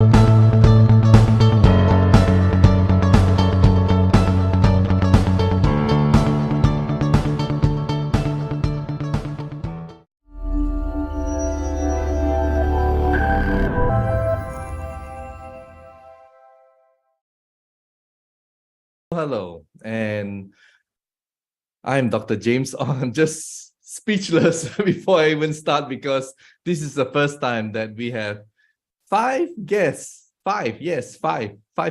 Hello, and I'm Dr. James. I'm just speechless before I even start because this is the first time that we have five guests, five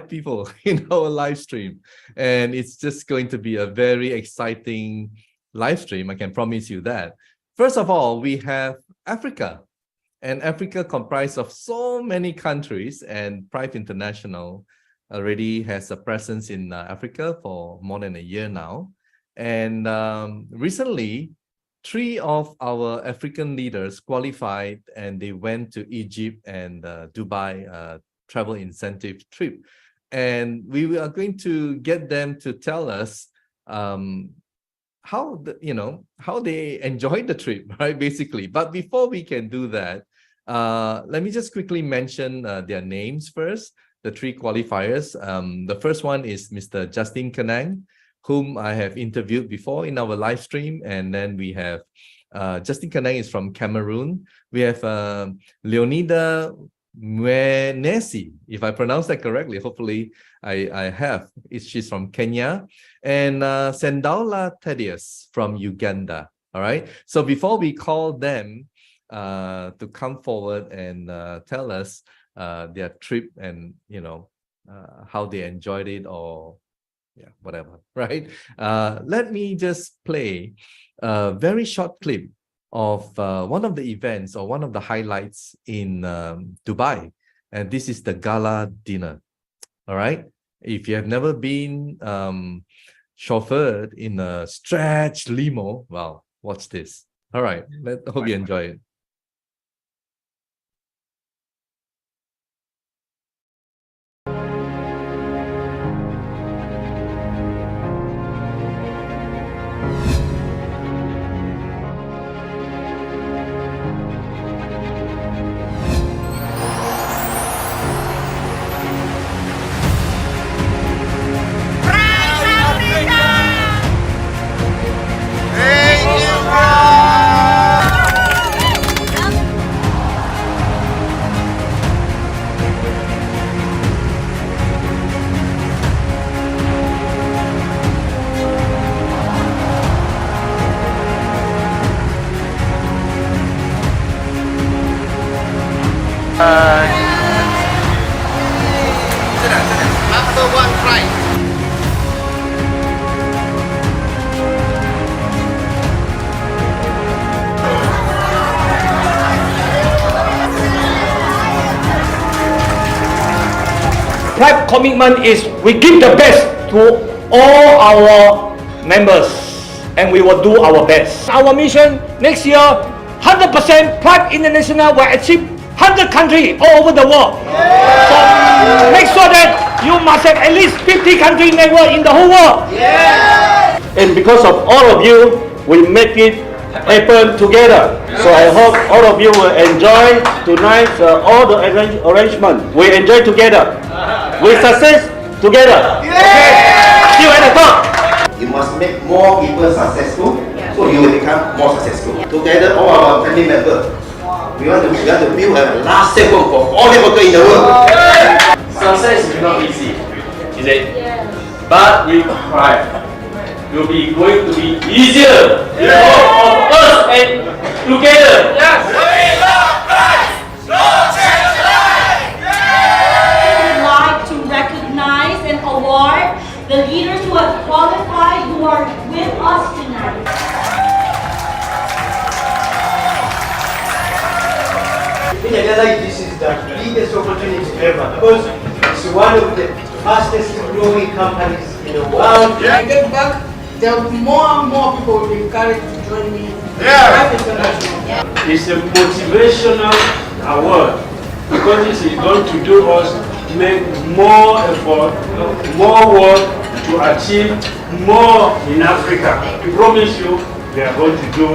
people in our live stream. And it's just going to be a very exciting live stream. I can promise you that. First of all, we have Africa. And Africa comprised of so many countries, and Prife International already has a presence in Africa for more than a year now. And recently, 3 of our African leaders qualified and they went to Egypt and Dubai travel incentive trip. And we are going to get them to tell us how they enjoyed the trip, right? Basically. But before we can do that, let me just quickly mention their names first. The 3 qualifiers. The first one is Mr. Justin Kanang, whom I have interviewed before in our live stream. And then we have Justin Kanang is from Cameroon. We have Leonida Mwenesi, if I pronounce that correctly. Hopefully I have. She's from Kenya. And Sendaula THz from Uganda. All right. So before we call them to come forward and tell us their trip and how they enjoyed it, or whatever, right? Let me just play a very short clip of one of the events or one of the highlights in Dubai, and this is the gala dinner. All right, if you have never been chauffeured in a stretch limo, well, watch this. All right, hope you enjoy it. Number 1 prize. Prife commitment is we give the best to all our members and we will do our best. Our mission next year, 100% Prife International will achieve 100 countries all over the world. So make sure that you must have at least 50 country network in the whole world. And because of all of you, we make it happen together. So I hope all of you will enjoy tonight all the arrangement. We enjoy together. We success together. Okay. See you at the top. You must make more people successful, so you will become more successful. Together, all our family members. We want to build a lasting home for all the workers in the world. Success is not easy, is it? Yes. But with Prife, it will be going to be easier. Yes. All of us and together. Yes. We love Prife. No change life. I would like to recognize and award the leaders who have qualified, who are with us tonight. In reality, this is the biggest opportunity ever because it's one of the fastest growing companies in the world. When I get back, there will be more and more people will be encouraged to join me. It's a motivational award because this is going to do us make more effort, more work to achieve more in Africa. We promise you we are going to do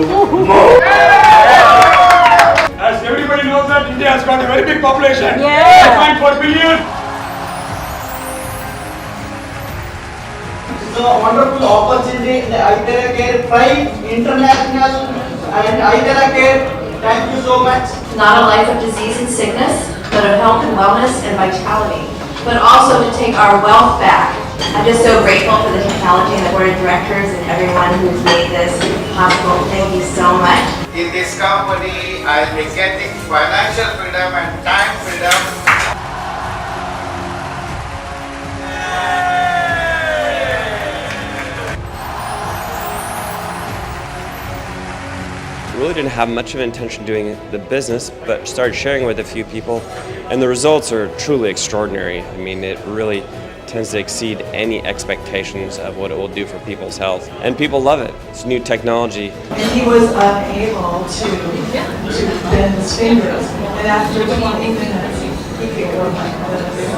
more. As everybody knows that India has got a very big population. Yeah. 5.4 billion. It's a wonderful opportunity in the iTeraCare Prife International and iTeraCare. Thank you so much. Not a life of disease and sickness, but of health and wellness and vitality, but also to take our wealth back. I'm just so grateful for the technology and the board of directors and everyone who's made this possible. Thank you so much. In this company, I'll be getting financial freedom and time freedom. Really didn't have much of an intention doing the business, but started sharing with a few people, and the results are truly extraordinary. I mean, it really tends to exceed any expectations of what it will do for people's health, and people love it. It's new technology. And he was unable to bend his fingers. And after 20 minutes, he could work like this.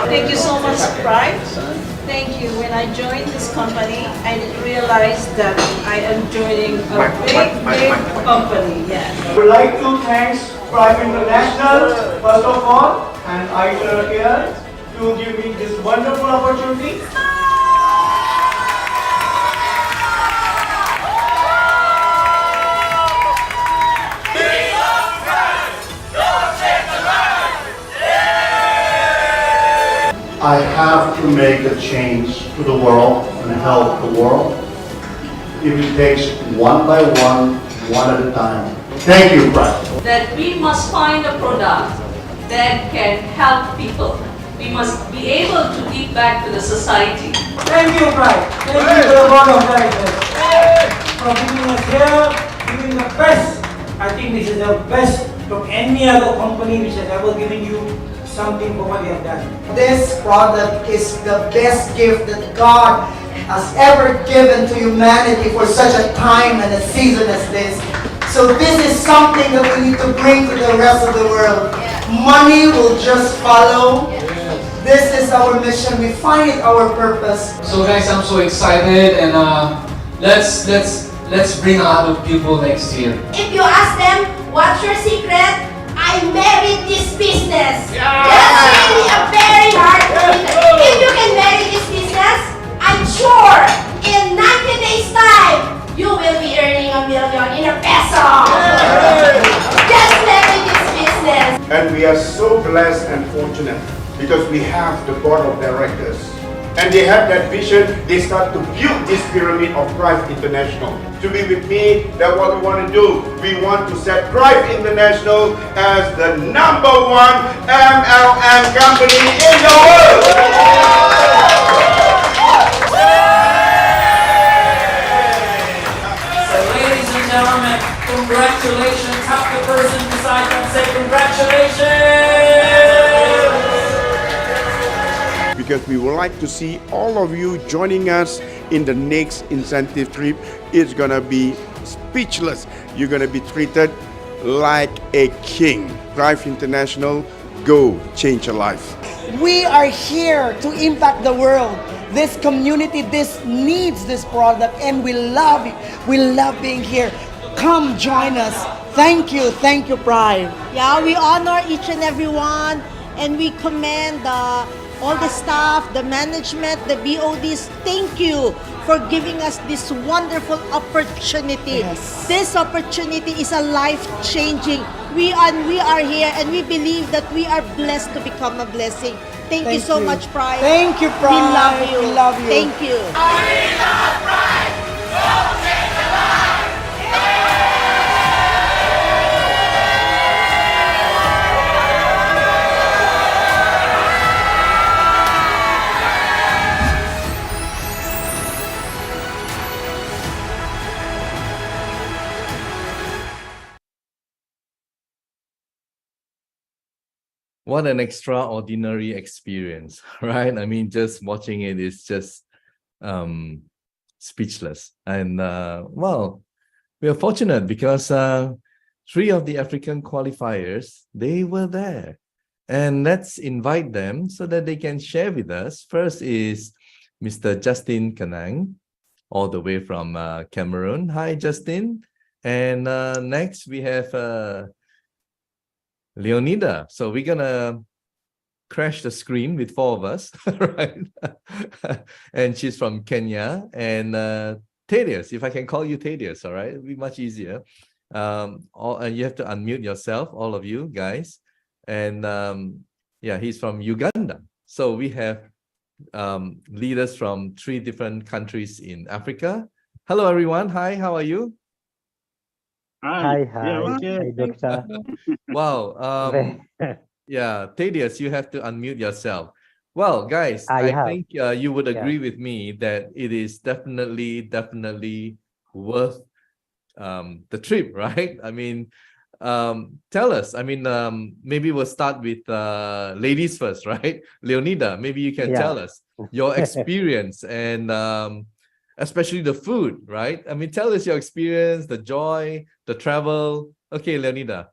Thank you so much, Prife. Thank you. When I joined this company, I didn't realize that I am joining a big company. Yeah. I would like to thank Prife International, first of all, and iTeraCare to give me this wonderful opportunity. I have to make a change to the world and help the world. If it takes one by one at a time. Thank you, Prife. That we must find a product that can help people. We must be able to give back to the society. Thank you, Prife. Thank you to the board of directors for giving us here, giving the best. I think this is the best from any other company which has ever given you something for what you have done. This product is the best gift that God has ever given to humanity for such a time and a season as this. So this is something that we need to bring to the rest of the world. Money will just follow. This is our mission. We find it our purpose. So guys, I'm so excited, and let's bring a lot of people next year. If you ask them, what's your secret? I married this business. That's really a very hard business. If you can marry this business, I'm sure in 90 days time, you will be earning $1 million in a peso. Just marry this business. And we are so blessed and fortunate because we have the board of directors. And they have that vision, they start to build this pyramid of Prife International. To be with me, that's what we want to do. We want to set Prife International as the #1 MLM company in the world. So ladies and gentlemen, congratulations. Have the person beside them say congratulations. Because we would like to see all of you joining us in the next incentive trip. It's gonna be speechless. You're gonna be treated like a king. Prife International, go change a life. We are here to impact the world. This community, this needs this product, and we love it. We love being here. Come join us. Thank you, Prife. Yeah, we honor each and every one, and we commend all the staff, the management, the BODs. Thank you for giving us this wonderful opportunity. Yes. This opportunity is a life-changing. We are here, and we believe that we are blessed to become a blessing. Thank you so much, Prife. Thank you, Prife. We love you. We love you. Thank you. What an extraordinary experience, right? I mean, just watching it is just speechless. And well, we are fortunate because 3 of the African qualifiers, they were there. And let's invite them so that they can share with us. First is Mr. Justin Kanang, all the way from Cameroon. Hi, Justin. And next we have Leonida. So we're gonna crash the screen with 4 of us, right? And she's from Kenya. And THz, if I can call you THz, all right, it'll be much easier. And you have to unmute yourself, all of you guys. And yeah, he's from Uganda. So we have leaders from 3 different countries in Africa. Hello, everyone. Hi, how are you? Hi. Yeah, okay. Hi, Doctor. Wow. Yeah, THz, you have to unmute yourself. Well, guys, I think you would agree with me that it is definitely worth the trip, right? I mean, tell us. I mean, maybe we'll start with ladies first, right? Leonida, maybe you can tell us your experience and especially the food, right? I mean, tell us your experience, the joy, the travel. Okay, Leonida.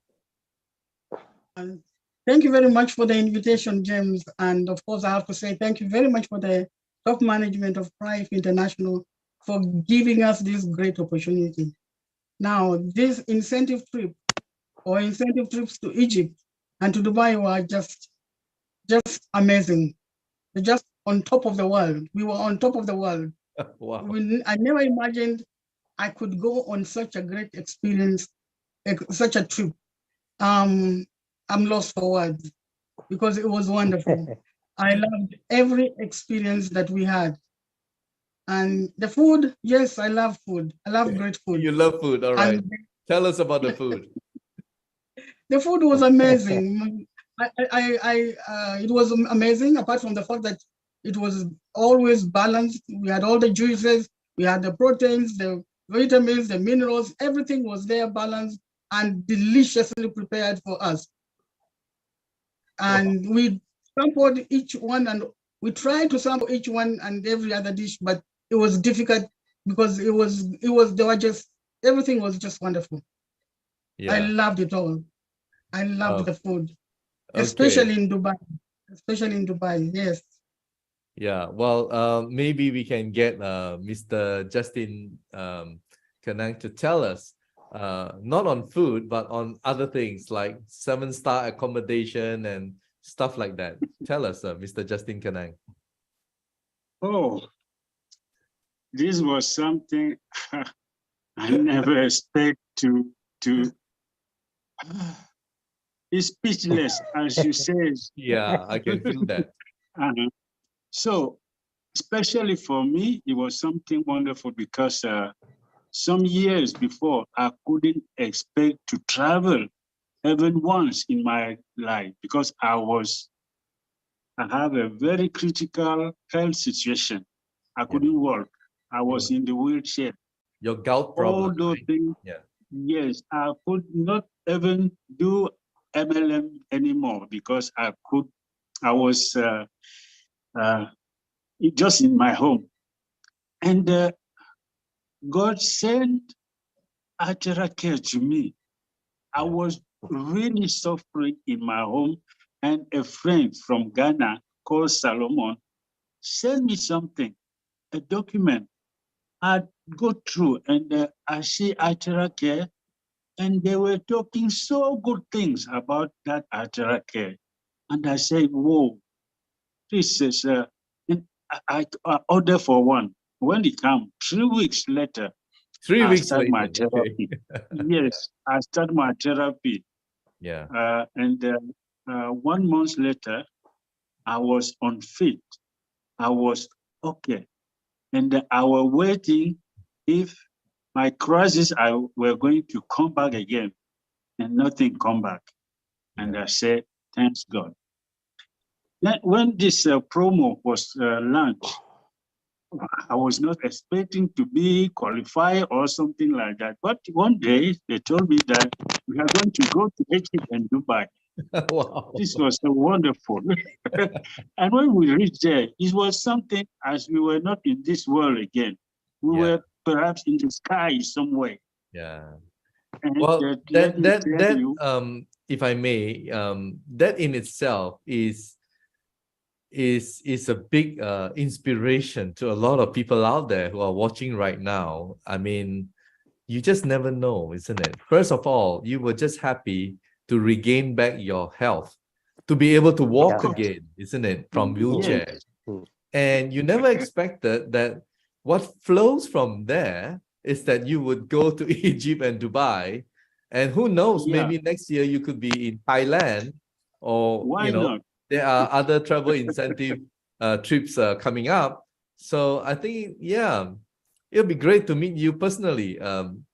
Thank you very much for the invitation, James. And of course, I have to say thank you very much for the top management of Prife International for giving us this great opportunity. Now, this incentive trip or incentive trips to Egypt and to Dubai were just amazing. They're just on top of the world. We were on top of the world. Wow. I never imagined I could go on such a great experience, such a trip. I'm lost for words because it was wonderful. I loved every experience that we had. And the food, yes, I love food. I love great food. You love food, all right. Tell us about the food. The food was amazing. It was amazing, apart from the fact that it was always balanced. We had all the juices, we had the proteins, the vitamins, the minerals, everything was there balanced and deliciously prepared for us. And we sampled each one, and we tried to sample each one and every other dish, but it was difficult because they were just, everything was just wonderful. Yeah. I loved it all. I loved the food, especially in Dubai. Especially in Dubai, yes. Yeah, well, maybe we can get Mr. Justin Kanang to tell us, not on food, but on other things like 7-star accommodation and stuff like that. Tell us, Mr. Justin Kanang. Oh, this was something I never expect to. It's speechless, as you say. Yeah, I can feel that. So, especially for me, it was something wonderful because some years before, I couldn't expect to travel even once in my life because I have a very critical health situation. I couldn't walk. I was in the wheelchair. Your gout problem. All those things. Yeah. Yes, I could not even do MLM anymore because I was just in my home. And God sent iTeraCare to me. I was really suffering in my home, and a friend from Ghana called Solomon sent me something, a document. I go through and I see iTeraCare, and they were talking so good things about that iTeraCare. And I said, whoa, this is, I ordered for one. When it came, 3 weeks later, 3 weeks later, my therapy. Yes, I started my therapy. Yeah. And 1 month later, I was unfit. I was okay. And I was waiting if my crisis were going to come back again, and nothing come back. And I said, thanks God. Then when this promo was launched, I was not expecting to be qualified or something like that. But one day they told me that we are going to go to Egypt and Dubai. Wow. This was so wonderful. And when we reached there, it was something as we were not in this world again. We were perhaps in the sky somewhere. Yeah. And well, that if I may, that in itself is is a big inspiration to a lot of people out there who are watching right now. I mean, you just never know, isn't it? First of all, you were just happy to regain back your health, to be able to walk again, isn't it? From wheelchair. Yes. And you never expected that what flows from there is that you would go to Egypt and Dubai. And who knows, maybe next year you could be in Thailand, or Why not? there are other travel incentive trips coming up. So I think, yeah, it'll be great to meet you personally,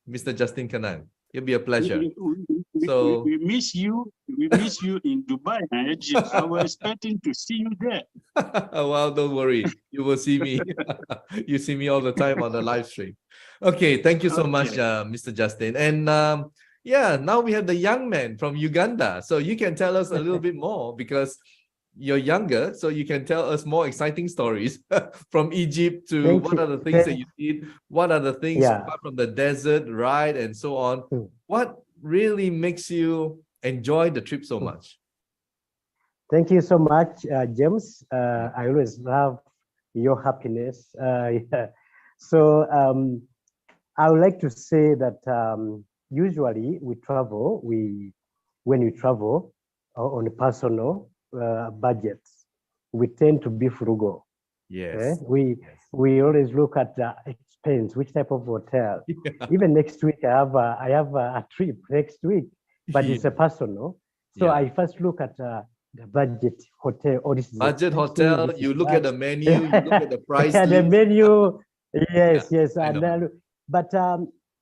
Mr. Justin Kanang. It'll be a pleasure. We miss you. We miss you in Dubai and Egypt. I was expecting to see you there. Well, don't worry. You will see me. You see me all the time on the live stream. Okay, thank you so much, Mr. Justin. And yeah, now we have the young man from Uganda. So you can tell us a little bit more because you're younger, so you can tell us more exciting stories from Egypt to what are the things that you did, what are the things apart from the desert ride and so on. What really makes you enjoy the trip so much? Thank you so much, James. I always love your happiness. So I would like to say that usually we travel, when we travel on a personal budgets, we tend to be frugal. Yes. We always look at the expense, which type of hotel. Even next week, I have a trip next week, but it's a personal. So I first look at the budget hotel. Or this budget hotel. You look at the menu. You look at the price. The menu. Yes, yes. And but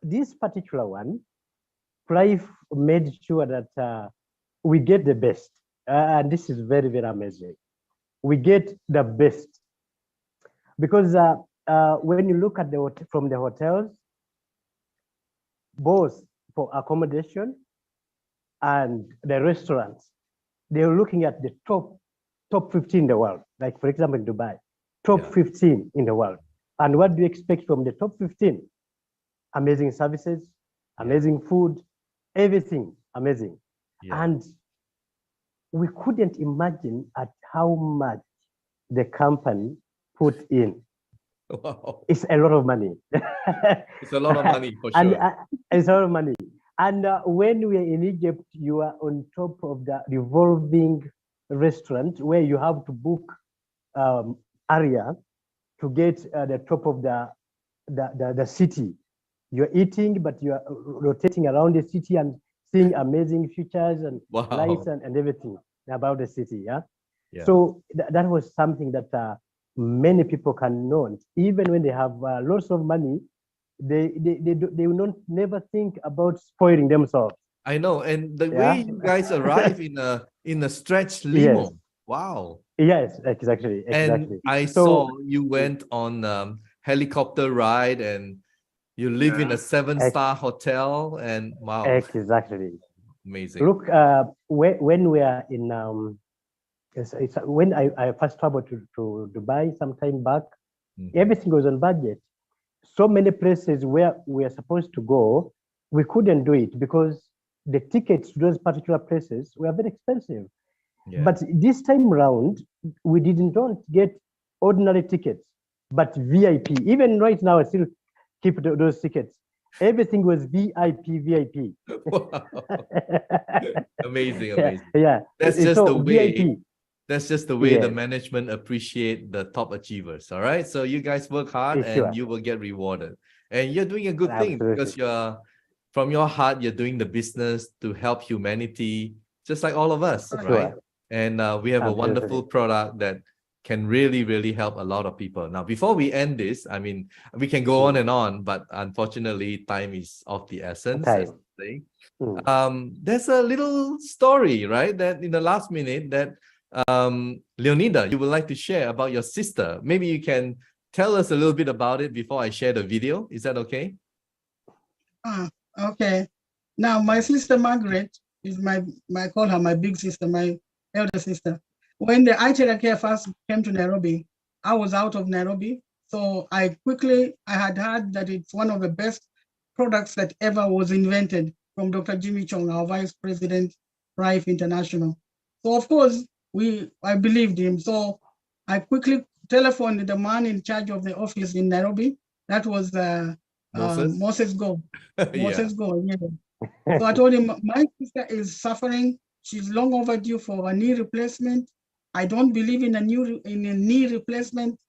this particular one, Prife made sure that we get the best. And this is very, very amazing. We get the best because when you look at from the hotels, both for accommodation and the restaurants, they're looking at the top 15 in the world. Like for example, in Dubai, top 15 in the world. And what do you expect from the top 15? Amazing services, amazing food, everything amazing. And we couldn't imagine at how much the company put in. Wow. It's a lot of money. It's a lot of money for sure. It's a lot of money. And when we are in Egypt, you are on top of the revolving restaurant where you have to book area to get the top of the city. You're eating, but you are rotating around the city and seeing amazing features and lights and everything about the city. So that was something that many people can know. Even when they have lots of money, they will never think about spoiling themselves. I know, and the way you guys arrive in a stretch limo. Wow. Yes, exactly. And I saw you went on helicopter ride and you live in a 7-star hotel, and wow. Exactly. Amazing. Look, when we are in, when I first traveled to Dubai some time back, everything was on budget. So many places where we are supposed to go, we couldn't do it because the tickets to those particular places were very expensive. But this time around, we don't get ordinary tickets, but VIP. Even right now, I still keep those tickets. Everything was VIP. Wow. Amazing. Yeah. That's just so the way. VIP. That's just the way the management appreciate the top achievers. All right. So you guys work hard and you will get rewarded. And you're doing a good thing because you're from your heart, you're doing the business to help humanity, just like all of us, right? And we have a wonderful product that can really, really help a lot of people. Now, before we end this, I mean, we can go on and on, but unfortunately, time is of the essence. There's a little story, right? That in the last minute that Leonida, you would like to share about your sister. Maybe you can tell us a little bit about it before I share the video. Is that okay? Okay. Now, my sister Margaret is I call her my big sister, my elder sister. When the iTeraCare first came to Nairobi, I was out of Nairobi. So I had heard that it's one of the best products that ever was invented from Dr. Jimmy Chong, our Vice President, Prife International. So of course, I believed him. So I quickly telephoned the man in charge of the office in Nairobi. That was Moses Go. Moses Go, yeah. So I told him, my sister is suffering. She's long overdue for a knee replacement. I don't believe in a knee replacement.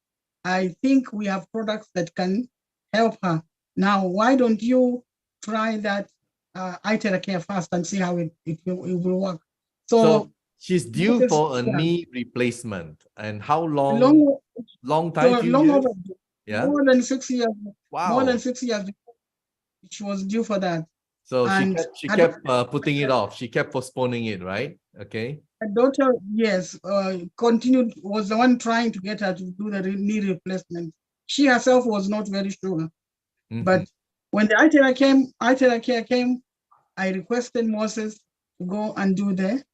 I think we have products that can help her. Now, why don't you try that iTeraCare first and see how it will work? So she's due for a knee replacement. And how long? Long time? Few years? Overdue. Yeah. More than 6 years. Wow. More than 6 years. She was due for that. So she kept putting it off. She kept postponing it, right? Okay. Her daughter, yes, continued, was the one trying to get her to do the knee replacement. She herself was not very sure. But when the iTeraCare came, I requested Moses to go and do the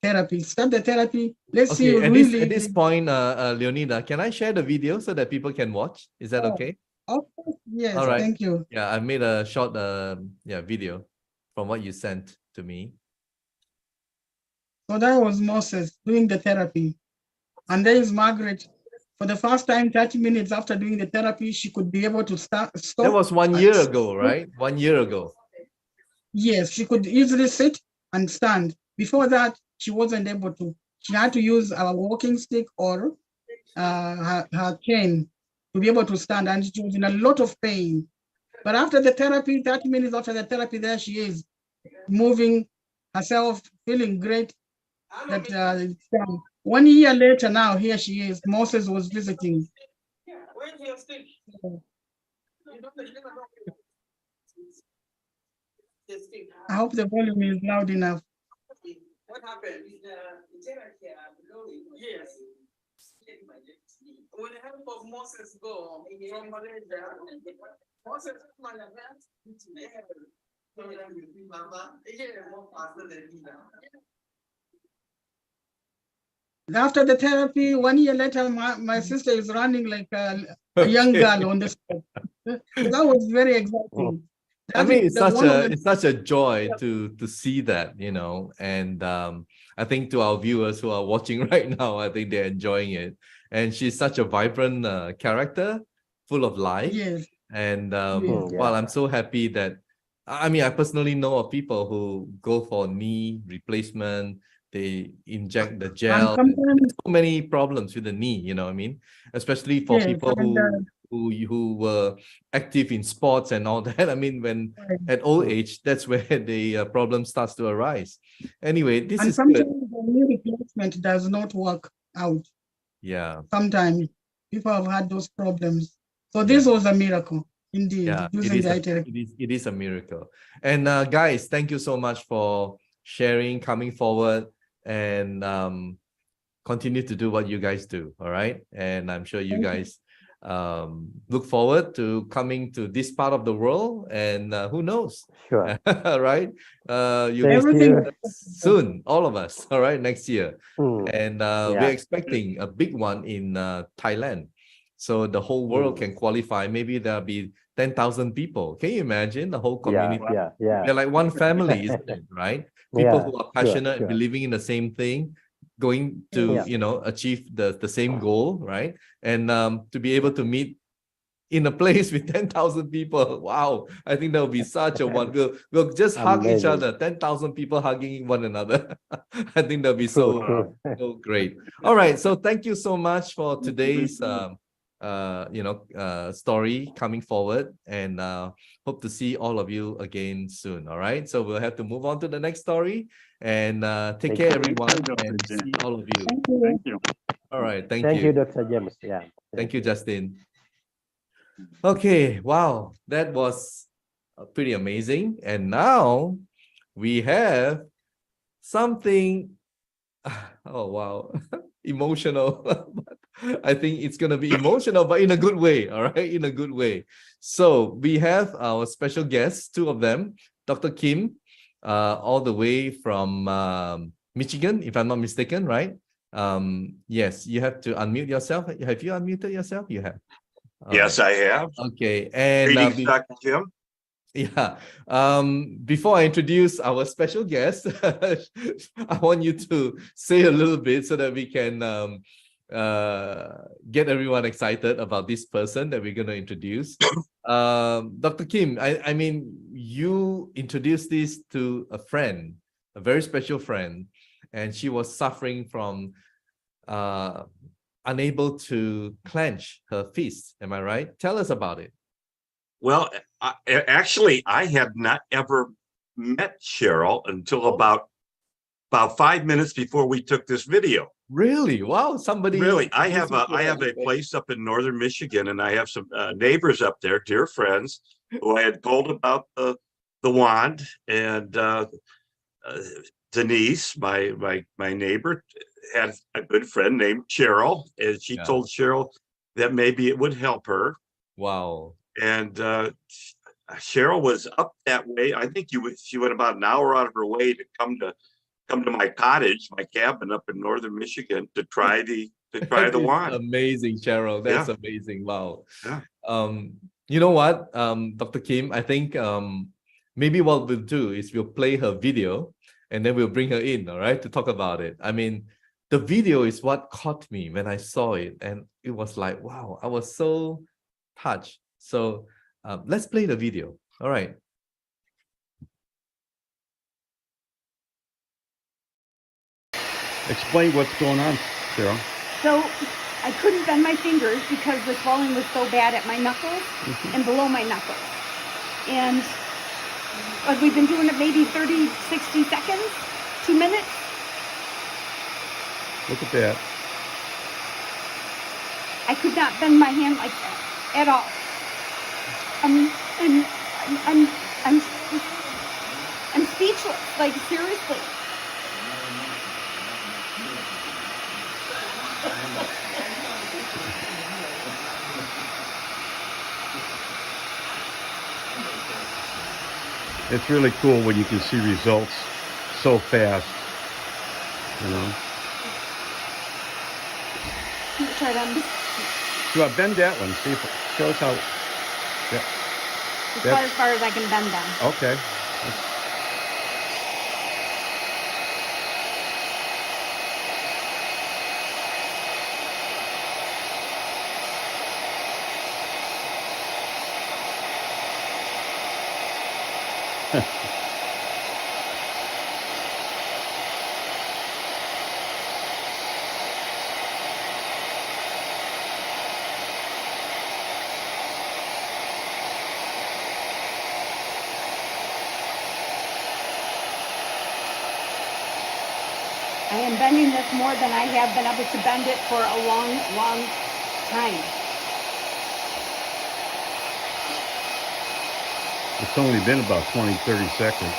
therapy. Start the therapy. Let's see. At Really, this point, Leonida, can I share the video so that people can watch? Is that okay? Of course, yes. All right. Thank you. Yeah, I made a short video from what you sent to me. So that was Moses doing the therapy. And there is Margaret. For the first time, 30 minutes after doing the therapy, she could be able to stop. That was 1 year ago, right? 1 year ago. Yes, she could easily sit and stand. Before that, she wasn't able to. She had to use a walking stick or her cane to be able to stand, and she was in a lot of pain. But after the therapy, 30 minutes after the therapy, there she is, moving herself, feeling great. That 1 year later now, here she is. Moses was visiting. I hope the volume is loud enough. What happened with the yes. With the help of Moses Go from Malaysia, Moses After the therapy, 1 year later, my sister is running like a young girl on the spot. That was very exciting. I mean, it's such a joy to see that, you know, and I think to our viewers who are watching right now, I think they're enjoying it. And she's such a vibrant character, full of life. Yes. And well, I'm so happy that, I mean, I personally know of people who go for knee replacement. They inject the gel. So many problems with the knee, you know what I mean? Especially for people who were active in sports and all that. I mean, when at old age, that's where the problem starts to arise. Anyway, this is sometimes good. the knee replacement does not work out. Yeah. Sometimes people have had those problems. So this was a miracle, indeed. Yeah, it is a miracle. And guys, thank you so much for sharing, coming forward, and continue to do what you guys do. All right. And I'm sure you guys look forward to coming to this part of the world, and who knows, sure. Right, you soon, all of us, all right, next year. And we're expecting a big one in Thailand, so the whole world can qualify. Maybe there'll be 10,000 people. Can you imagine the whole community? They're like one family, isn't it? Right, people who are passionate, believing in the same thing, going to you know, achieve the same goal, right? And to be able to meet in a place with 10,000 people, wow, I think that would be such a one. We'll just hug each other, 10,000 people hugging one another. I think that'll be so great. All right, so thank you so much for today's story coming forward, and hope to see all of you again soon. All right, so we'll have to move on to the next story, and take care, everyone, and see all of you. Thank you. All right, thank you, Dr. James. Yeah. Thank you, Justin. Okay, wow, that was pretty amazing. And now we have something, oh wow, emotional. I think it's going to be emotional, but in a good way. All right, in a good way. So we have our special guests, two of them, Dr. Kim, all the way from Michigan, if I'm not mistaken, right? Yes, you have to unmute yourself. Have you unmuted yourself? You have. Yes, I have. Okay, and greetings, Dr. Kim. Yeah. Before I introduce our special guest, I want you to say a little bit so that we can get everyone excited about this person that we're going to introduce. Dr. Kim, I mean, you introduced this to a friend, a very special friend, and she was suffering from unable to clench her fist. Am I right? Tell us about it. Well, actually, I had not ever met Cheryl until about 5 minutes before we took this video. Really? Wow, somebody. Really, I have a place up in northern Michigan, and I have some neighbors up there, dear friends, who I had told about the wand, and Denise, my neighbor, had a good friend named Cheryl, and she told Cheryl that maybe it would help her. Wow. And Cheryl was up that way. I think she went about an hour out of her way to come to my cottage, my cabin up in northern Michigan, to try the wand. Amazing, Cheryl. That's amazing. Wow. Yeah. You know what, Dr. Kim, I think maybe what we'll do is we'll play her video and then we'll bring her in, all right, to talk about it. I mean, the video is what caught me when I saw it, and it was like, wow, I was so touched. So let's play the video. All right. Explain what's going on, Cheryl. So I couldn't bend my fingers because the swelling was so bad at my knuckles and below my knuckles. And but we've been doing it maybe 30, 60 seconds, 2 minutes. Look at that. I could not bend my hand like that at all. I'm speechless, like seriously. It's really cool when you can see results so fast, you know. Try to bend that one. See if it shows how. Yeah. As far as I can bend them. Okay. I am bending this more than I have been able to bend it for a long, long time. It's only been about 20, 30 seconds.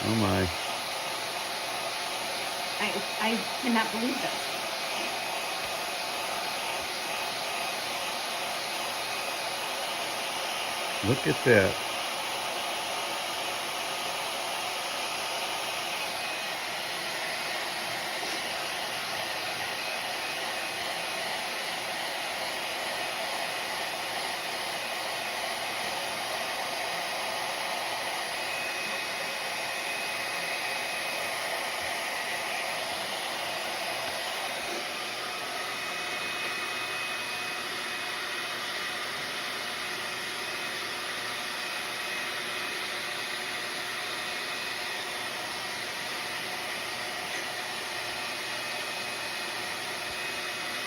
Oh my. I cannot believe this. Look at that.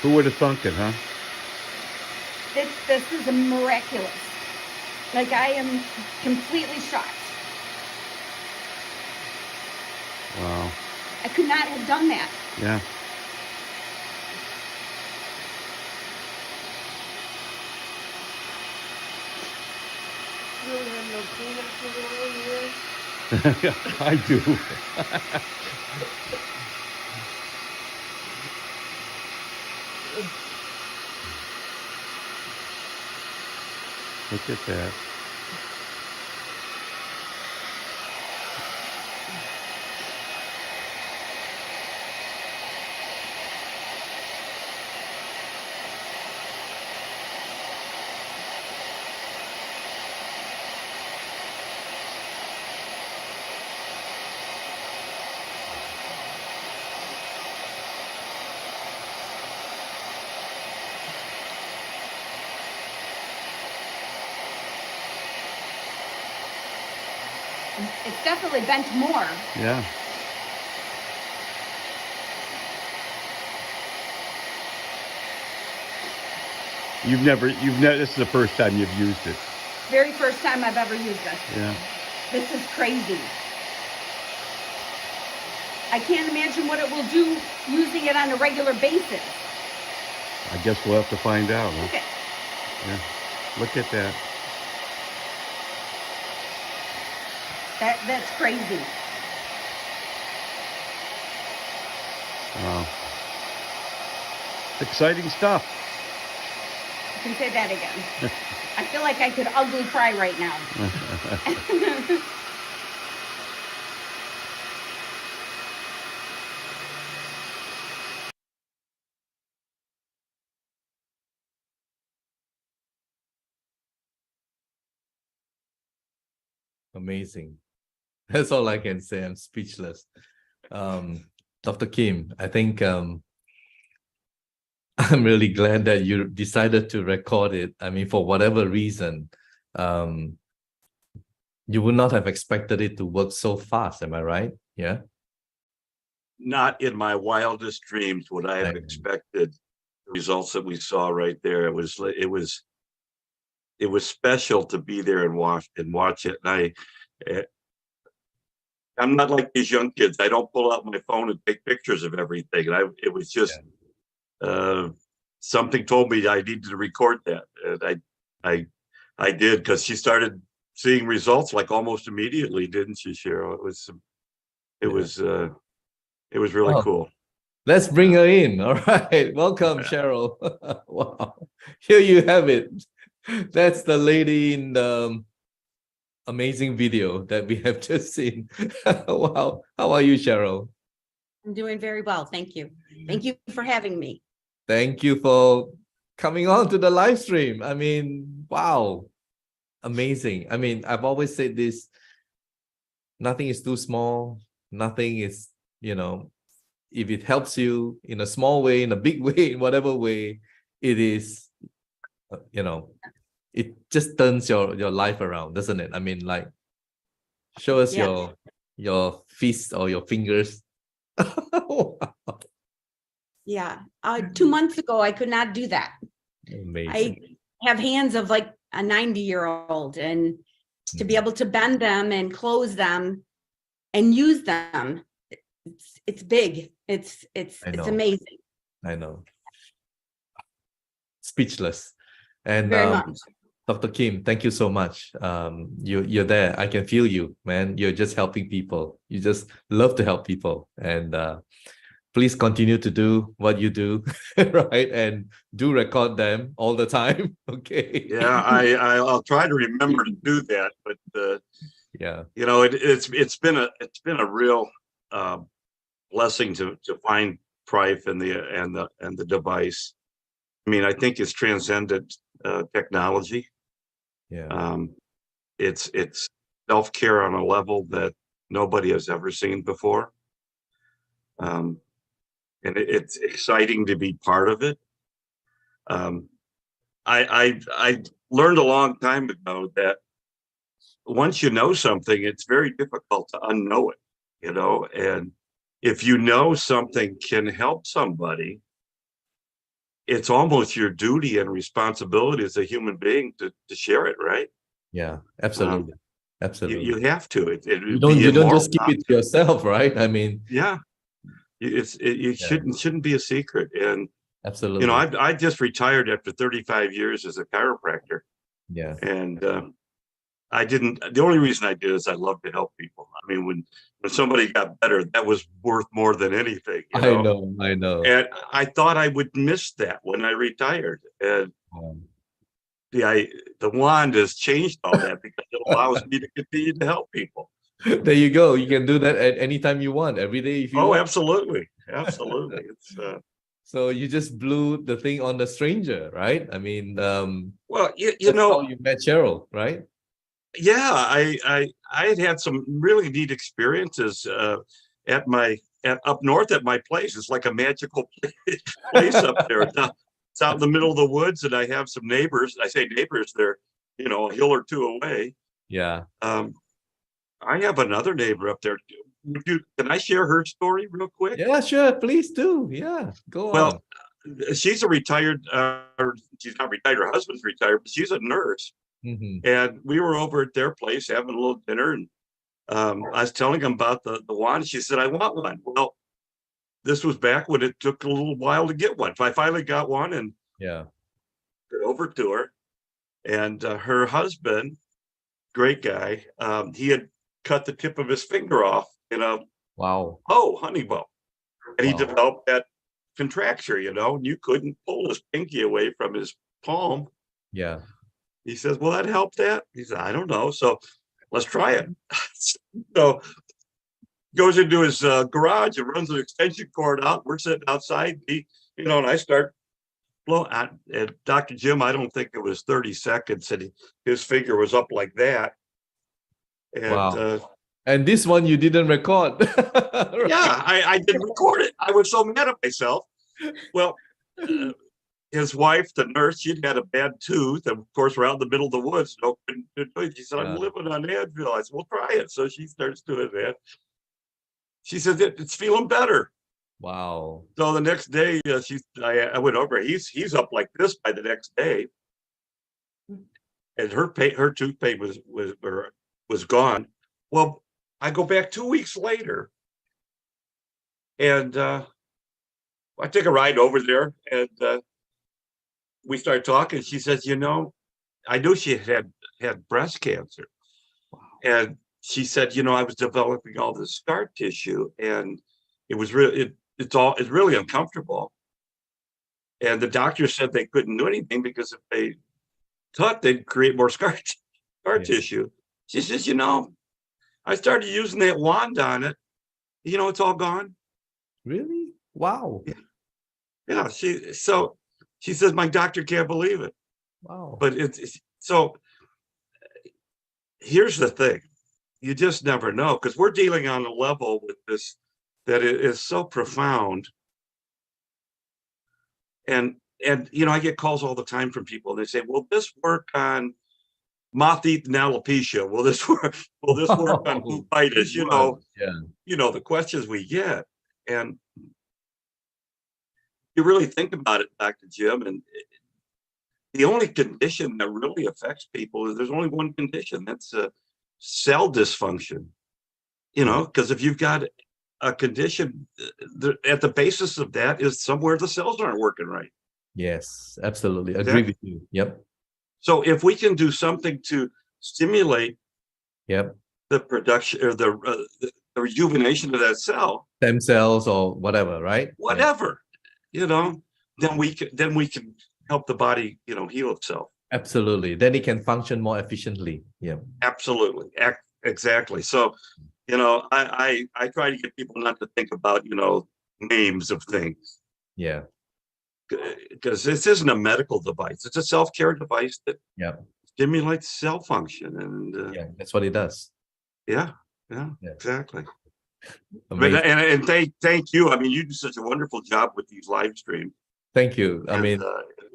Who would have thunk it, huh? This is miraculous. Like, I am completely shocked. Wow. I could not have done that. Yeah. You really have no peanut sugar on here? I do. Look at that. It's definitely bent more. Yeah. This is the first time you've used it. Very first time I've ever used this. Yeah. This is crazy. I can't imagine what it will do using it on a regular basis. I guess we'll have to find out. Huh? Okay. Yeah. Look at that. That's crazy. Wow. Exciting stuff. You can say that again. I feel like I could ugly cry right now. Amazing. That's all I can say. I'm speechless. Dr. Kim, I think I'm really glad that you decided to record it. I mean, for whatever reason, you would not have expected it to work so fast. Am I right? Yeah. Not in my wildest dreams would I have expected the results that we saw right there. It was special to be there and watch it. And I'm not like these young kids. I don't pull out my phone and take pictures of everything. It was just something told me I needed to record that, and I did, because she started seeing results like almost immediately, didn't she, Cheryl? It was really cool. Let's bring her in. All right, welcome, Cheryl. Wow, here you have it. That's the lady in the amazing video that we have just seen. Wow, how are you, Cheryl? I'm doing very well, thank you. Thank you for having me. Thank you for coming on to the live stream. I mean, wow, amazing. I mean, I've always said this, nothing is too small. Nothing is, if it helps you in a small way, in a big way, in whatever way it is, it just turns your life around, doesn't it? I mean, like, show us your fist or your fingers. Wow. Yeah, 2 months ago, I could not do that. Amazing. I have hands of like a 90-year-old, and to be able to bend them and close them and use them, it's big. It's amazing. I know. Speechless. And very much. Dr. Kim, thank you so much. You're there. I can feel you, man. You're just helping people. You just love to help people. And please continue to do what you do, right? And do record them all the time. Okay. Yeah, I'll try to remember to do that. But yeah, it's been a real blessing to find Prife and the device. I mean, I think it's transcended technology. Yeah. It's self-care on a level that nobody has ever seen before. And it's exciting to be part of it. I learned a long time ago that once you know something, it's very difficult to unknow it, and if you know something can help somebody, it's almost your duty and responsibility as a human being to share it, right? Yeah, absolutely. Absolutely. You have to. You don't just keep it to yourself, right? I mean, yeah, shouldn't be a secret. And absolutely, I just retired after 35 years as a chiropractor. Yeah. And the only reason I did is I love to help people. I mean, when somebody got better, that was worth more than anything. I know. And I thought I would miss that when I retired. And the wand has changed all that because it allows me to continue to help people. There you go. You can do that at any time you want, every day if you want. Absolutely. Absolutely. It's so you just blew the thing on the stranger, right? I mean, well, you met Cheryl, right? Yeah, I had some really neat experiences up north at my place. It's like a magical place up there. It's out in the middle of the woods, and I have some neighbors. I say neighbors, they're a hill or two away. Yeah. I have another neighbor up there. Can I share her story real quick? Yeah, sure. Please do. Yeah, go on. Well, she's a retired, she's not retired, her husband's retired, but she's a nurse. And we were over at their place having a little dinner, and I was telling them about the wand. She said, I want one. Well, this was back when it took a little while to get one. I finally got one and over to her. And her husband, great guy, he had cut the tip of his finger off in a honey bow. And he developed that contracture, and you couldn't pull his pinky away from his palm. Yeah. He says, will that help that? He said, I don't know. So let's try it. So goes into his garage and runs an extension cord out. We're sitting outside, and I start blowing. And Dr. Jim, I don't think it was 30 seconds, and his finger was up like that. And and this one you didn't record. Yeah, I didn't record it. I was so mad at myself. Well, his wife, the nurse, she'd had a bad tooth. And of course, we're out in the middle of the woods. She said, I'm living on Advil. I said, well, try it. So she starts doing that. She says, it's feeling better. Wow. So the next day, I went over. He's up like this by the next day. And her tooth pain was gone. Well, I go back 2 weeks later, and I take a ride over there, and we start talking. She says, I knew she had breast cancer. And she said, I was developing all this scar tissue, and it was really, it's really uncomfortable. And the doctor said they couldn't do anything because if they cut, they'd create more scar tissue. She says, I started using that wand on it. It's all gone. Really? Wow. Yeah. She says, my doctor can't believe it. Wow. But so here's the thing. You just never know, because we're dealing on a level with this that it is so profound. And I get calls all the time from people. They say, will this work on moth-eaten alopecia? Will this work on uveitis? The questions we get. And you really think about it, Dr. Jim, and the only condition that really affects people is there's only one condition. That's cell dysfunction. Because if you've got a condition, at the basis of that is somewhere the cells aren't working right. Yes, absolutely. Agree with you. Yep. So if we can do something to stimulate the production or the rejuvenation of that cell, stem cells or whatever, right? Whatever, then we can help the body, heal itself. Absolutely. Then it can function more efficiently. Yeah. Absolutely. Exactly. So, I try to get people not to think about, names of things. Yeah. Because this isn't a medical device. It's a self-care device that stimulates cell function. And that's what it does. Yeah, exactly. But, and thank you. I mean, you do such a wonderful job with these live streams. Thank you. I mean,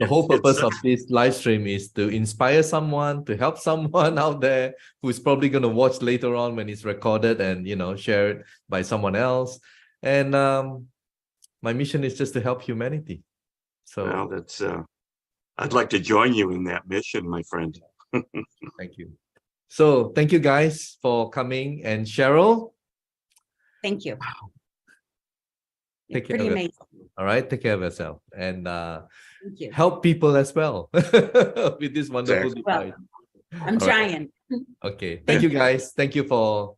the whole purpose of this live stream is to inspire someone, to help someone out there who's probably going to watch later on when it's recorded and, share it by someone else. And my mission is just to help humanity. So that's I'd like to join you in that mission, my friend. Thank you. So thank you guys for coming. And Cheryl, thank you. Take care. Pretty amazing. All right, take care of yourself and Thank you. help people as well with this wonderful device. I'm trying. Okay, thank you guys. Thank you for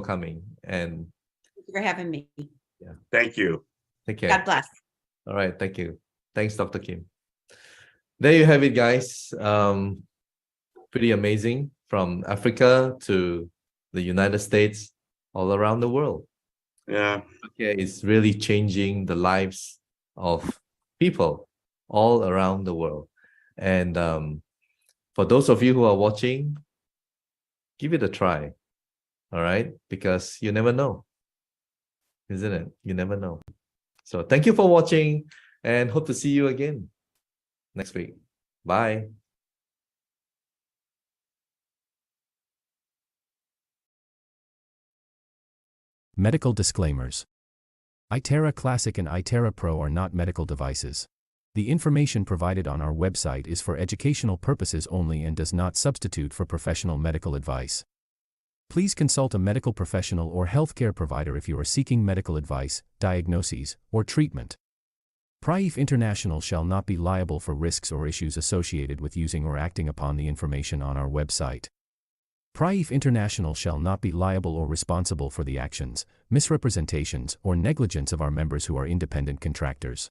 coming, and thank you for having me. Yeah, thank you. Take care. God bless. All right, thank you. Thanks, Dr. Kim. There you have it, guys. Pretty amazing, from Africa to the United States, all around the world. Yeah. Okay, it's really changing the lives of people all around the world. And for those of you who are watching, give it a try. All right, because you never know, isn't it? You never know. So thank you for watching, and hope to see you again next week. Bye. Medical disclaimers. iTera Classic and iTera Pro are not medical devices. The information provided on our website is for educational purposes only and does not substitute for professional medical advice. Please consult a medical professional or healthcare provider if you are seeking medical advice, diagnoses, or treatment. Prife International shall not be liable for risks or issues associated with using or acting upon the information on our website. Prife International shall not be liable or responsible for the actions, misrepresentations, or negligence of our members who are independent contractors.